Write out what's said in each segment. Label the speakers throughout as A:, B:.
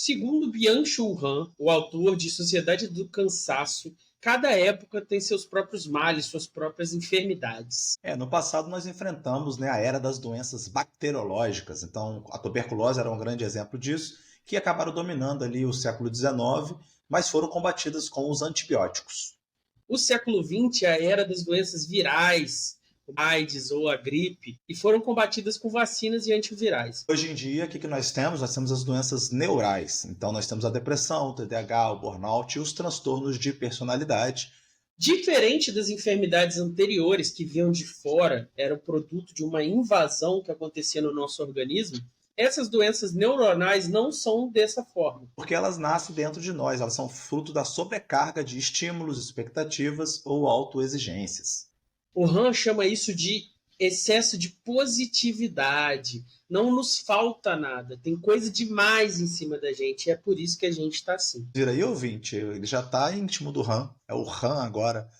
A: Segundo Byung-Chul Han, o autor de Sociedade do Cansaço, cada época tem seus próprios males, suas próprias enfermidades.
B: No passado nós enfrentamos, né, a era das doenças bacteriológicas, então a tuberculose era um grande exemplo disso, que acabaram dominando ali o século XIX, mas foram combatidas com os antibióticos.
A: O século XX é a era das doenças virais, a AIDS ou a gripe, e foram combatidas com vacinas e antivirais.
B: Hoje em dia, o que nós temos? Nós temos as doenças neurais. Então, nós temos a depressão, o TDAH, o burnout e os transtornos de personalidade.
A: Diferente das enfermidades anteriores que vinham de fora, eram produto de uma invasão que acontecia no nosso organismo, essas doenças neuronais não são dessa forma.
B: Porque elas nascem dentro de nós, elas são fruto da sobrecarga de estímulos, expectativas ou autoexigências.
A: O Han chama isso de excesso de positividade. Não nos falta nada, tem coisa demais em cima da gente, e é por isso que a gente está assim.
B: Vira aí, ouvinte, ele já está íntimo do Han, é o Han agora.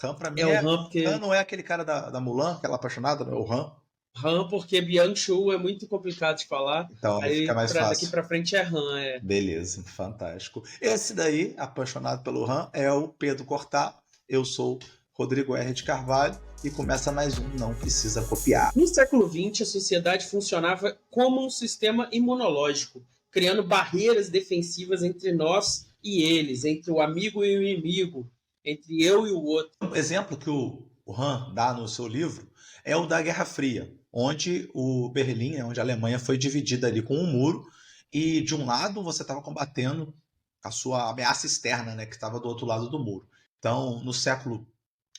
B: Han para mim
A: É o Han
B: Han
A: porque
B: não é aquele cara da Mulan, aquela apaixonada, não é o Han.
A: Han porque Byung-Chul é muito complicado de falar.
B: Então aí fica
A: Aí
B: mais
A: daqui
B: fácil.
A: para frente é Han, é.
B: Beleza, fantástico. Esse daí, apaixonado pelo Han, é o Pedro Cortá. Eu sou Rodrigo R. de Carvalho e começa mais um Não Precisa Copiar.
A: No século XX, a sociedade funcionava como um sistema imunológico, criando barreiras defensivas entre nós e eles, entre o amigo e o inimigo, entre eu e o outro.
B: Um exemplo que o Han dá no seu livro é o da Guerra Fria, onde o Berlim, né, onde a Alemanha foi dividida ali com um muro, e de um lado você estava combatendo a sua ameaça externa, né, que estava do outro lado do muro. Então, no século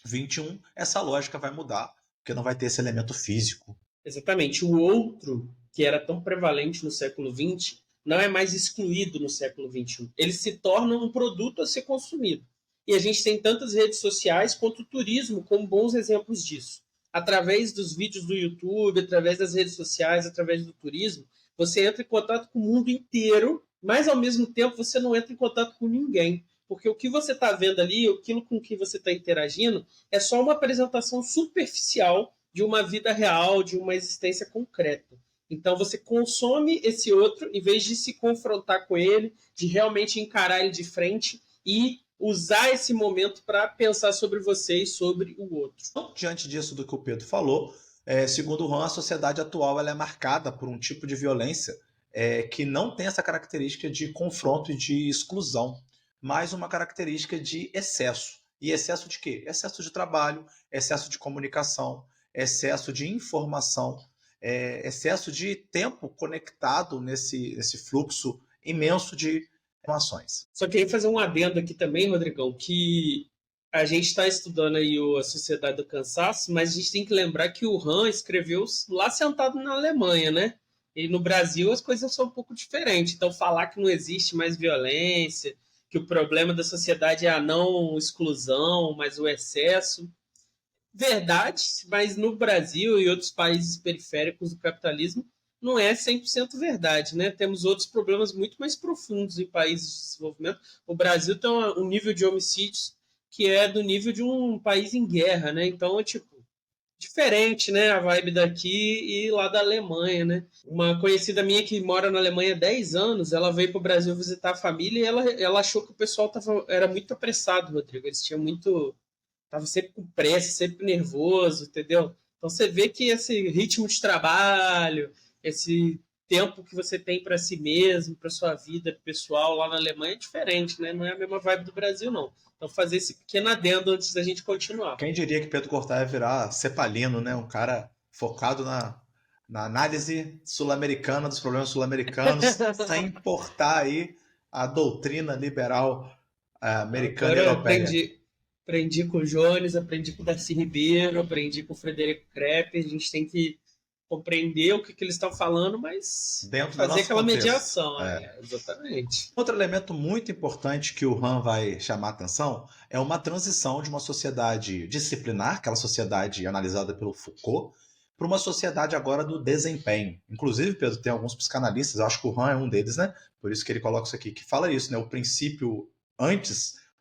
B: XXI, essa lógica vai mudar, porque não vai ter esse elemento físico.
A: Exatamente. O outro, que era tão prevalente no século XX, não é mais excluído no século XXI. Ele se torna um produto a ser consumido. E a gente tem tantas redes sociais quanto o turismo como bons exemplos disso. Através dos vídeos do YouTube, através das redes sociais, através do turismo, você entra em contato com o mundo inteiro, mas ao mesmo tempo você não entra em contato com ninguém. Porque o que você está vendo ali, aquilo com que você está interagindo, é só uma apresentação superficial de uma vida real, de uma existência concreta. Então você consome esse outro em vez de se confrontar com ele, de realmente encarar ele de frente e usar esse momento para pensar sobre você e sobre o outro.
B: Então, diante disso do que o Pedro falou, segundo o Han, a sociedade atual ela é marcada por um tipo de violência que não tem essa característica de confronto e de exclusão, mas uma característica de excesso. E excesso de quê? Excesso de trabalho, excesso de comunicação, excesso de informação, excesso de tempo conectado nesse fluxo imenso de informações.
A: Só queria fazer um adendo aqui também, Rodrigão, que a gente está estudando aí a Sociedade do Cansaço, mas a gente tem que lembrar que o Han escreveu lá sentado na Alemanha, né? E no Brasil as coisas são um pouco diferentes. Então falar que não existe mais violência, que o problema da sociedade é a não exclusão, mas o excesso. Verdade, mas no Brasil e outros países periféricos do capitalismo não é 100% verdade, né? Temos outros problemas muito mais profundos em países de desenvolvimento. O Brasil tem um nível de homicídios que é do nível de um país em guerra, né? Então é tipo diferente, né? A vibe daqui e lá da Alemanha, né? Uma conhecida minha que mora na Alemanha há 10 anos, ela veio para o Brasil visitar a família e ela achou que o pessoal era muito apressado, Rodrigo. Eles tinham muito tava sempre com pressa, sempre nervoso, entendeu? Então você vê que esse ritmo de trabalho, esse tempo que você tem para si mesmo, para sua vida pessoal lá na Alemanha é diferente, né? Não é a mesma vibe do Brasil, não. Então fazer esse pequeno adendo antes da gente continuar.
B: Quem diria que Pedro Cortá ia virar cepalino, né? Um cara focado na análise sul-americana dos problemas sul-americanos, sem importar aí a doutrina liberal americana e
A: Agora eu
B: europeia.
A: aprendi com o Jones, aprendi com o Darcy Ribeiro, aprendi com o Frederico Krepp. A gente tem que compreender o que eles estão falando, mas
B: Dentro do
A: fazer
B: nosso
A: aquela
B: contexto.
A: mediação. Exatamente.
B: Outro elemento muito importante que o Han vai chamar a atenção é uma transição de uma sociedade disciplinar, aquela sociedade analisada pelo Foucault, para uma sociedade agora do desempenho. Inclusive, Pedro, tem alguns psicanalistas, eu acho que o Han é um deles, né? Por isso que ele coloca isso aqui, que fala isso, né? O princípio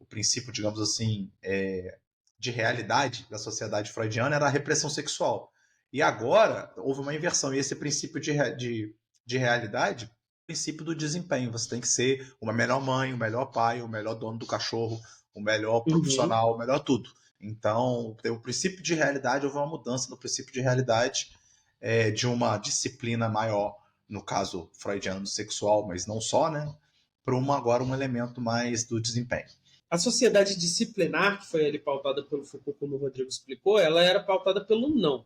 B: o princípio, digamos assim, de realidade da sociedade freudiana era a repressão sexual. E agora houve uma inversão, e esse princípio de realidade princípio do desempenho. Você tem que ser uma melhor mãe, o melhor pai, o melhor dono do cachorro, o melhor
A: Uhum.
B: profissional, o melhor tudo. Então, tem o princípio de realidade, houve uma mudança no princípio de realidade de uma disciplina maior, no caso freudiano sexual, mas não só, né? Para agora um elemento mais do desempenho.
A: A sociedade disciplinar, que foi ali pautada pelo Foucault, como o Rodrigo explicou, ela era pautada pelo não.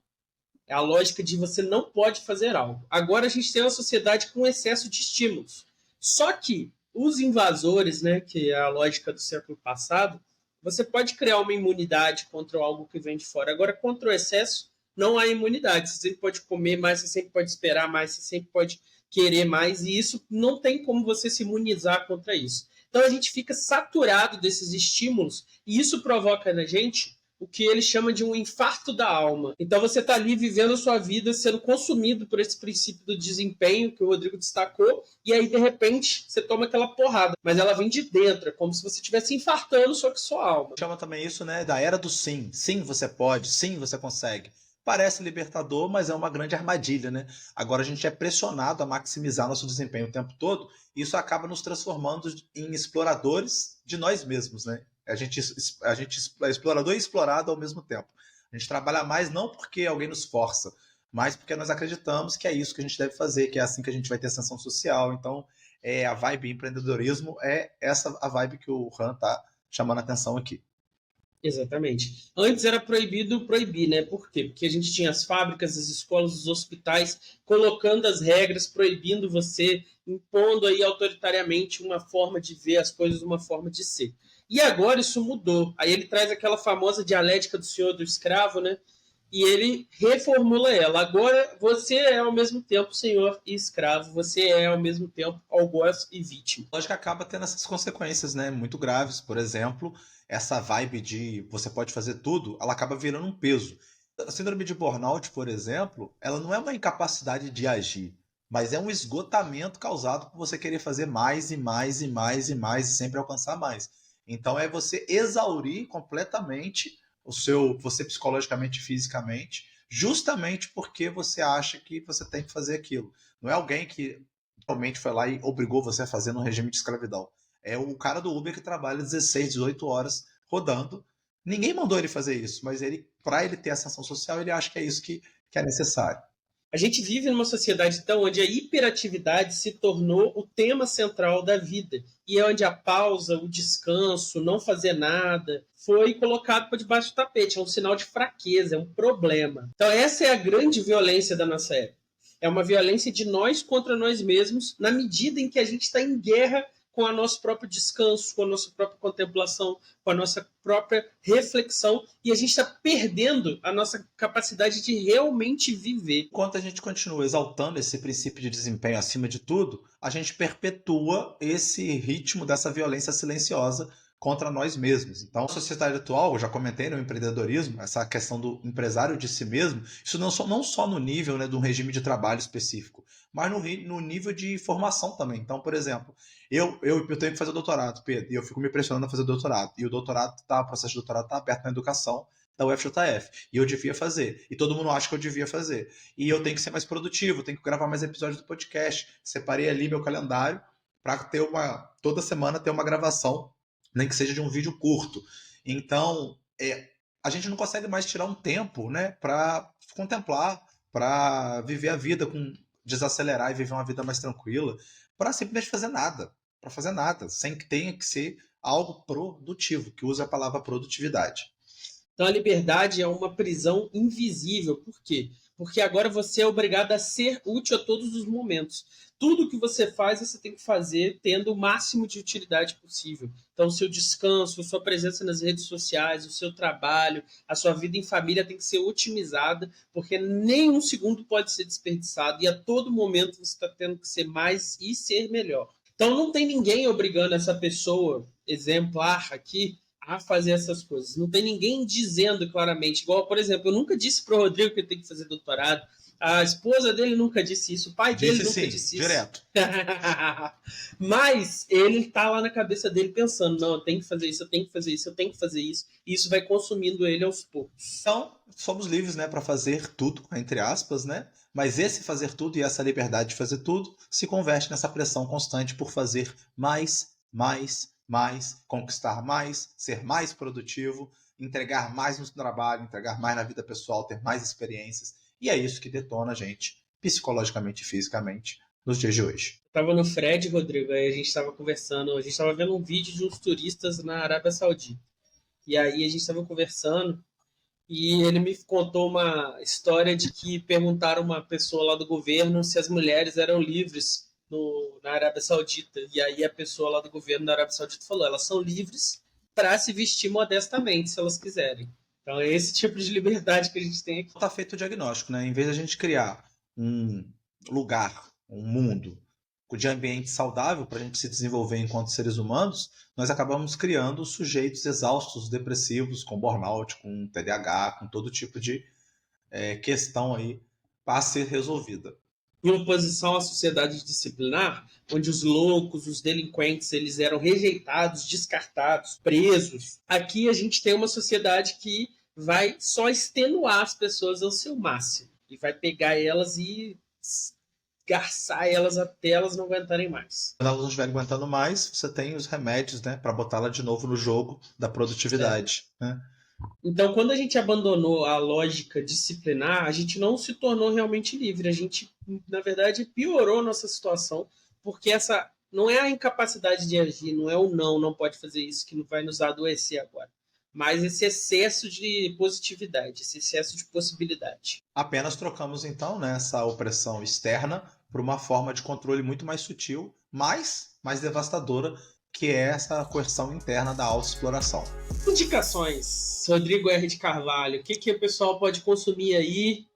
A: É a lógica de você não pode fazer algo. Agora a gente tem uma sociedade com excesso de estímulos. Só que os invasores, né, que é a lógica do século passado, você pode criar uma imunidade contra algo que vem de fora. Agora, contra o excesso, não há imunidade. Você sempre pode comer mais, você sempre pode esperar mais, você sempre pode querer mais, e isso não tem como você se imunizar contra isso. Então a gente fica saturado desses estímulos, e isso provoca na gente o que ele chama de um infarto da alma. Então você está ali vivendo a sua vida sendo consumido por esse princípio do desempenho que o Rodrigo destacou, e aí de repente você toma aquela porrada, mas ela vem de dentro, é como se você estivesse infartando só que sua alma.
B: Chama também isso, né, da era do sim. Sim, você pode, sim, você consegue. Parece libertador, mas é uma grande armadilha, né? Agora a gente é pressionado a maximizar nosso desempenho o tempo todo, e isso acaba nos transformando em exploradores de nós mesmos, né? A gente é explorador e explorado ao mesmo tempo. A gente trabalha mais não porque alguém nos força, mas porque nós acreditamos que é isso que a gente deve fazer, que é assim que a gente vai ter ascensão social. Então, a vibe empreendedorismo é essa a vibe que o Han tá chamando a atenção aqui.
A: Exatamente. Antes era proibido proibir, né? Por quê? Porque a gente tinha as fábricas, as escolas, os hospitais colocando as regras, proibindo você, impondo aí autoritariamente uma forma de ver as coisas, uma forma de ser. E agora isso mudou. Aí ele traz aquela famosa dialética do senhor do escravo, né? E ele reformula ela. Agora você é ao mesmo tempo senhor e escravo, você é ao mesmo tempo algoz e vítima.
B: A lógica acaba tendo essas consequências, né, muito graves. Por exemplo, essa vibe de você pode fazer tudo, ela acaba virando um peso. A síndrome de burnout, por exemplo, ela não é uma incapacidade de agir, mas é um esgotamento causado por você querer fazer mais e mais e mais e mais e sempre alcançar mais. Então é você exaurir completamente você psicologicamente e fisicamente, justamente porque você acha que você tem que fazer aquilo. Não é alguém que realmente foi lá e obrigou você a fazer no regime de escravidão. É o cara do Uber que trabalha 16, 18 horas rodando. Ninguém mandou ele fazer isso, mas para ele ter ascensão social, ele acha que é isso que é necessário.
A: A gente vive numa sociedade então onde a hiperatividade se tornou o tema central da vida e é onde a pausa, o descanso, não fazer nada foi colocado para debaixo do tapete. É um sinal de fraqueza, é um problema. Então essa é a grande violência da nossa época. É uma violência de nós contra nós mesmos, na medida em que a gente está em guerra com o nosso próprio descanso, com a nossa própria contemplação, com a nossa própria reflexão, e a gente está perdendo a nossa capacidade de realmente viver.
B: Enquanto a gente continua exaltando esse princípio de desempenho acima de tudo, a gente perpetua esse ritmo dessa violência silenciosa contra nós mesmos. Então, a sociedade atual, eu já comentei no empreendedorismo, essa questão do empresário de si mesmo, isso não só no nível, né, de um regime de trabalho específico, mas no nível de formação também. Então, por exemplo, eu tenho que fazer doutorado, Pedro, e eu fico me pressionando a fazer doutorado. E o processo de doutorado está aberto na educação da UFJF. E eu devia fazer. E todo mundo acha que eu devia fazer. E eu tenho que ser mais produtivo, tenho que gravar mais episódios do podcast. Separei ali meu calendário para toda semana ter uma gravação, nem que seja de um vídeo curto. Então, a gente não consegue mais tirar um tempo, né, para contemplar, para viver a vida desacelerar e viver uma vida mais tranquila, para simplesmente fazer nada, sem que tenha que ser algo produtivo, que use a palavra produtividade.
A: Então a liberdade é uma prisão invisível. Por quê? Porque agora você é obrigado a ser útil a todos os momentos. Tudo que você faz, você tem que fazer tendo o máximo de utilidade possível. Então, o seu descanso, a sua presença nas redes sociais, o seu trabalho, a sua vida em família tem que ser otimizada, porque nenhum segundo pode ser desperdiçado e a todo momento você está tendo que ser mais e ser melhor. Então, não tem ninguém obrigando essa pessoa exemplar aqui a fazer essas coisas. Não tem ninguém dizendo claramente. Igual, por exemplo, eu nunca disse para o Rodrigo que ele tem que fazer doutorado. A esposa dele nunca disse isso, o pai dele
B: Disse
A: nunca
B: sim,
A: disse
B: direto.
A: isso. Mas ele tá lá na cabeça dele pensando, não, eu tenho que fazer isso, eu tenho que fazer isso, eu tenho que fazer isso. E isso vai consumindo ele aos poucos.
B: Então, somos livres, né, para fazer tudo, entre aspas, né? Mas esse fazer tudo e essa liberdade de fazer tudo se converte nessa pressão constante por fazer mais, mais, mais, conquistar mais, ser mais produtivo, entregar mais no trabalho, entregar mais na vida pessoal, ter mais experiências. E é isso que detona a gente, psicologicamente e fisicamente, nos dias de hoje.
A: Eu tava no Fred, Rodrigo, aí a gente tava conversando, a gente tava vendo um vídeo de uns turistas na Arábia Saudita. E aí a gente tava conversando e ele me contou uma história de que perguntaram a uma pessoa lá do governo se as mulheres eram livres na Arábia Saudita. E aí a pessoa lá do governo da Arábia Saudita falou: elas são livres para se vestir modestamente, se elas quiserem. Então é esse tipo de liberdade que a gente tem aqui.
B: Está feito o diagnóstico, né? Em vez de a gente criar um lugar, um mundo de ambiente saudável para a gente se desenvolver enquanto seres humanos, nós acabamos criando sujeitos exaustos, depressivos, com burnout, com TDAH, com todo tipo de questão aí para ser resolvida.
A: Em oposição à sociedade disciplinar, onde os loucos, os delinquentes, eles eram rejeitados, descartados, presos. Aqui a gente tem uma sociedade que vai só extenuar as pessoas ao seu máximo e vai pegar elas e garçar elas até elas não aguentarem mais.
B: Quando elas não estiverem aguentando mais, você tem os remédios, né, para botá-la de novo no jogo da produtividade, né?
A: Então, quando a gente abandonou a lógica disciplinar, a gente não se tornou realmente livre. A gente, na verdade, piorou nossa situação, porque essa não é a incapacidade de agir, não é o não pode fazer isso que vai nos adoecer agora, mas esse excesso de positividade, esse excesso de possibilidade.
B: Apenas trocamos, então, né, essa opressão externa por uma forma de controle muito mais sutil, mais devastadora, que é essa coerção interna da autoexploração.
A: Indicações, Rodrigo R. de Carvalho, o que o pessoal pode consumir aí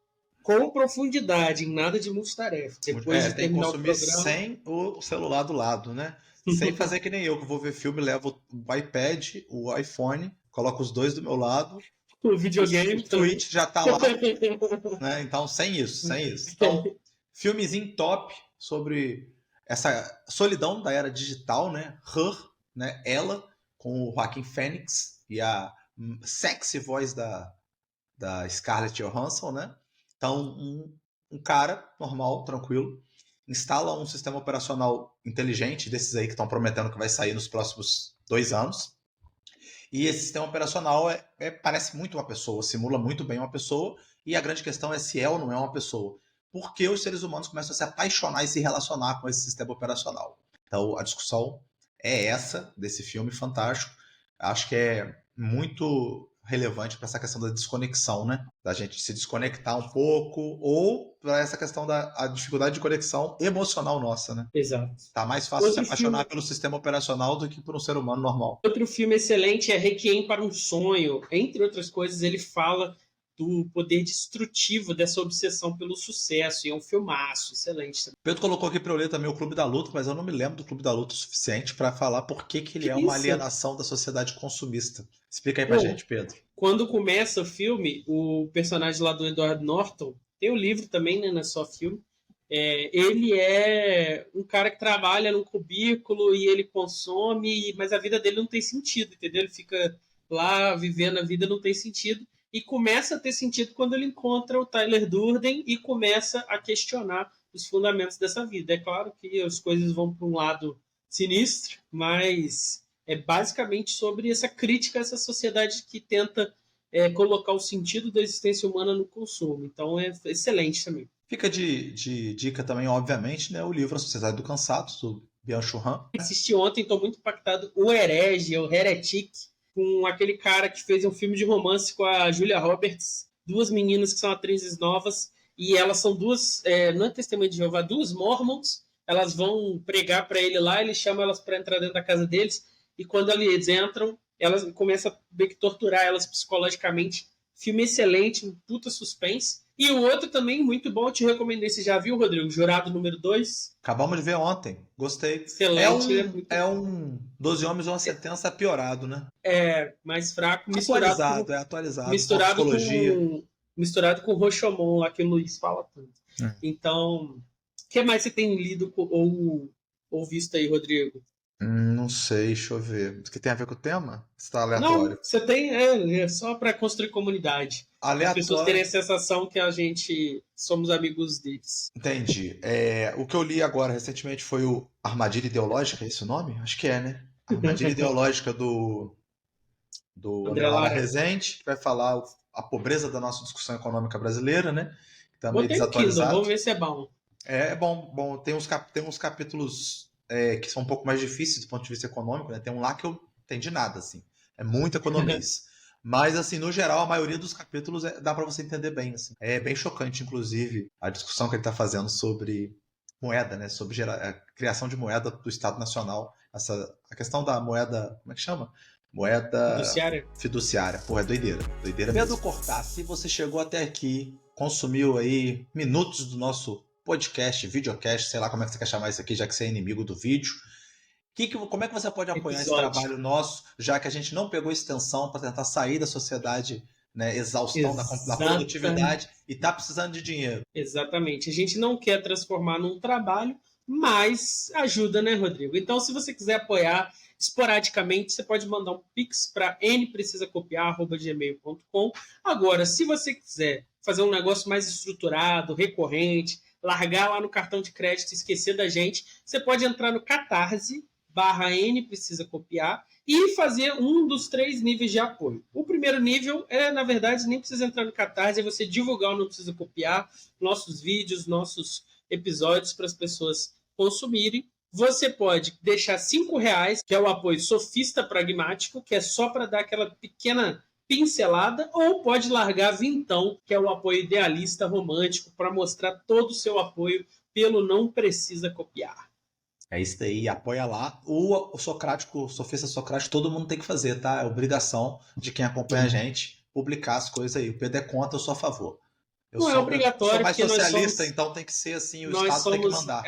A: com profundidade, em nada de multitarefa. Depois de
B: tem que
A: terminar
B: consumir
A: o programa,
B: sem o celular do lado, né? Sem fazer que nem eu, que vou ver filme, levo o iPad, o iPhone, coloco os dois do meu lado,
A: o videogame.
B: o Switch já tá lá, né? Então, sem isso. Então, filmezinho top sobre essa solidão da era digital, né? Her, né? Ela, com o Joaquin Phoenix e a sexy voz da Scarlett Johansson, né? Então, um cara normal, tranquilo, instala um sistema operacional inteligente, desses aí que estão prometendo que vai sair nos próximos 2 anos. E esse sistema operacional parece muito uma pessoa, simula muito bem uma pessoa, e a grande questão é se é ou não é uma pessoa. Porque os seres humanos começam a se apaixonar e se relacionar com esse sistema operacional. Então, a discussão é essa, desse filme fantástico. Acho que é muito relevante para essa questão da desconexão, né? Da gente se desconectar um pouco, ou para essa questão da dificuldade de conexão emocional nossa, né?
A: Exato.
B: Tá mais fácil se apaixonar pelo sistema operacional do que por um ser humano normal.
A: Outro filme excelente é Requiem para um Sonho. Entre outras coisas, ele fala do poder destrutivo dessa obsessão pelo sucesso. E é um filmaço, excelente.
B: Pedro colocou aqui para eu ler também o Clube da Luta, mas eu não me lembro do Clube da Luta o suficiente para falar por que ele é uma alienação da sociedade consumista. Explica aí pra gente, Pedro.
A: Quando começa o filme, o personagem lá do Edward Norton, tem o livro também, né, não é só filme, ele é um cara que trabalha num cubículo e ele consome, mas a vida dele não tem sentido, entendeu? Ele fica lá vivendo a vida, não tem sentido. E começa a ter sentido quando ele encontra o Tyler Durden e começa a questionar os fundamentos dessa vida. É claro que as coisas vão para um lado sinistro, mas é basicamente sobre essa crítica a essa sociedade que tenta colocar o sentido da existência humana no consumo. Então é excelente também.
B: Fica de dica também, obviamente, né, o livro A Sociedade do Cansado, do Byung-Chul Han.
A: Assisti ontem, estou muito impactado, O Herege, o Heretic, com aquele cara que fez um filme de romance com a Julia Roberts, 2 meninas que são atrizes novas, e elas são duas, não é testemunha de Jeová, 2 mormons, elas vão pregar para ele lá, ele chama elas para entrar dentro da casa deles, e quando eles entram, elas começam a meio que torturar elas psicologicamente. Filme excelente, um puta suspense. E o outro também, muito bom, eu te recomendei. Você já viu, Rodrigo? Jurado número 2?
B: Acabamos de ver ontem. Gostei.
A: Excelente.
B: É um 12 Homens e uma Sentença piorado, né?
A: Mais fraco. Misturado
B: Atualizado.
A: misturado com misturado com o Rashomon lá que o Luiz fala tanto. Então, o que mais você tem lido ou visto aí, Rodrigo?
B: Não sei, deixa eu ver. O que tem a ver com o tema? Está
A: Não,
B: aleatório.
A: você tem, é só para construir comunidade. As pessoas terem a
B: Aleatório.
A: sensação que a gente somos amigos deles.
B: Entendi. O que eu li agora recentemente foi o Armadilha Ideológica, é esse o nome? Acho que é, né? Armadilha Ideológica do
A: André
B: André Lara
A: Lara.
B: Rezende, que vai falar a pobreza da nossa discussão econômica brasileira, né? Que tá meio
A: Botei no Kindle,
B: desatualizado.
A: vamos ver se é bom.
B: É bom. Tem uns capítulos que são um pouco mais difíceis do ponto de vista econômico, né? Tem um lá que eu não entendi nada, assim. É muito economês. Mas, assim, no geral, a maioria dos capítulos dá para você entender bem, assim. É bem chocante, inclusive, a discussão que ele está fazendo sobre moeda, né? Sobre a criação de moeda do Estado Nacional. A questão da moeda, como é que chama? Moeda
A: Fiduciária?
B: fiduciária. Pô, é doideira. Doideira mesmo. Pedro Cortá, se você chegou até aqui, consumiu aí minutos do nosso podcast, videocast, sei lá como é que você quer chamar isso aqui, já que você é inimigo do vídeo. Como é que você pode apoiar esse trabalho nosso, já que a gente não pegou extensão para tentar sair da sociedade, né, exaustão da produtividade e está precisando de dinheiro?
A: Exatamente. A gente não quer transformar num trabalho, mas ajuda, né, Rodrigo? Então, se você quiser apoiar esporadicamente, você pode mandar um pix para nprecisacopiar@gmail.com. Agora, se você quiser fazer um negócio mais estruturado, recorrente, largar lá no cartão de crédito e esquecer da gente, você pode entrar no Catarse/nprecisacopiar e fazer um dos 3 níveis de apoio. O primeiro nível na verdade, nem precisa entrar no Catarse, é você divulgar o Não Precisa Copiar, nossos vídeos, nossos episódios para as pessoas consumirem. Você pode deixar R$5, que é o apoio sofista pragmático, que é só para dar aquela pequena pincelada, ou pode largar vintão, que é o apoio idealista romântico, para mostrar todo o seu apoio pelo Não Precisa Copiar.
B: É isso daí, apoia lá. O sofista socrático, todo mundo tem que fazer, tá? É obrigação de quem acompanha a gente publicar as coisas aí. O Pedro é contra, eu sou a favor.
A: Não é obrigatório,
B: sou mais
A: porque
B: socialista, então tem que ser assim, o Estado tem que mandar.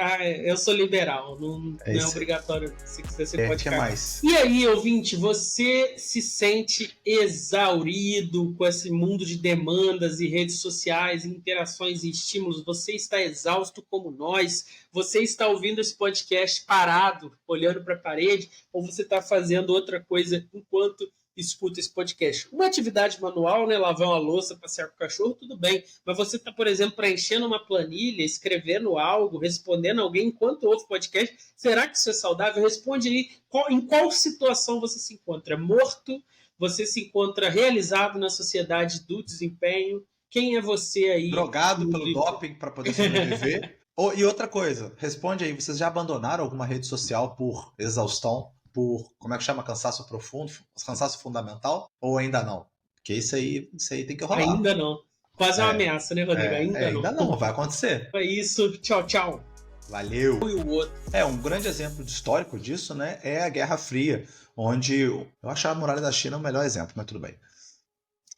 A: Eu sou liberal, não é obrigatório. Se quiser, você pode ficar.
B: Mais?
A: E aí, ouvinte, você se sente exaurido com esse mundo de demandas e redes sociais, interações e estímulos? Você está exausto como nós? Você está ouvindo esse podcast parado, olhando para a parede? Ou você está fazendo outra coisa enquanto escuta esse podcast? Uma atividade manual, né? Lavar uma louça, passear com o cachorro, tudo bem. Mas você está, por exemplo, preenchendo uma planilha, escrevendo algo, respondendo alguém enquanto ouve podcast. Será que isso é saudável? Responde aí em qual situação você se encontra. Morto? Você se encontra realizado na sociedade do desempenho? Quem é você aí?
B: Drogado pelo doping para poder sobreviver? E outra coisa, responde aí, vocês já abandonaram alguma rede social por exaustão? Por, como é que chama? Cansaço profundo? Cansaço fundamental? Ou ainda não? Porque isso aí tem que rolar.
A: Ainda não. Quase uma ameaça, né, Rodrigo?
B: Ainda não, vai acontecer.
A: É isso. Tchau, tchau.
B: Valeu.
A: E o outro.
B: Um grande exemplo histórico disso, né, é a Guerra Fria, onde eu acho a Muralha da China o melhor exemplo, mas tudo bem.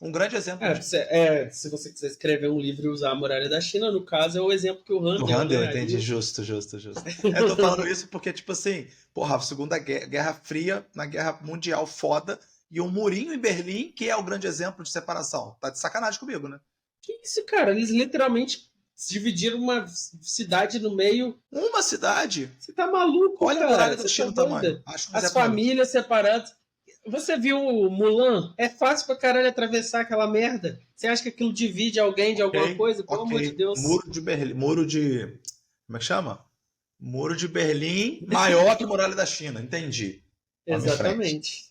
B: Um grande exemplo.
A: Se você quiser escrever um livro e usar a Muralha da China, no caso, é o exemplo que o Han deu.
B: Eu entendi. Justo. Eu tô falando isso porque, tipo assim, porra, a Segunda Guerra Fria, na Guerra Mundial foda, e um murinho em Berlim, que é o grande exemplo de separação. Tá de sacanagem comigo, né?
A: Que isso, cara? Eles literalmente dividiram uma cidade no meio.
B: Uma cidade?
A: Você tá maluco,
B: Olha
A: cara.
B: a Muralha da China, o tamanho.
A: As famílias separadas. Você viu o Mulan? É fácil pra caralho atravessar aquela merda. Você acha que aquilo divide alguém de alguma coisa? Pelo amor de Deus.
B: Muro de Berlim. Como é que chama? Muro de Berlim maior que a Muralha da China. Entendi.
A: Exatamente.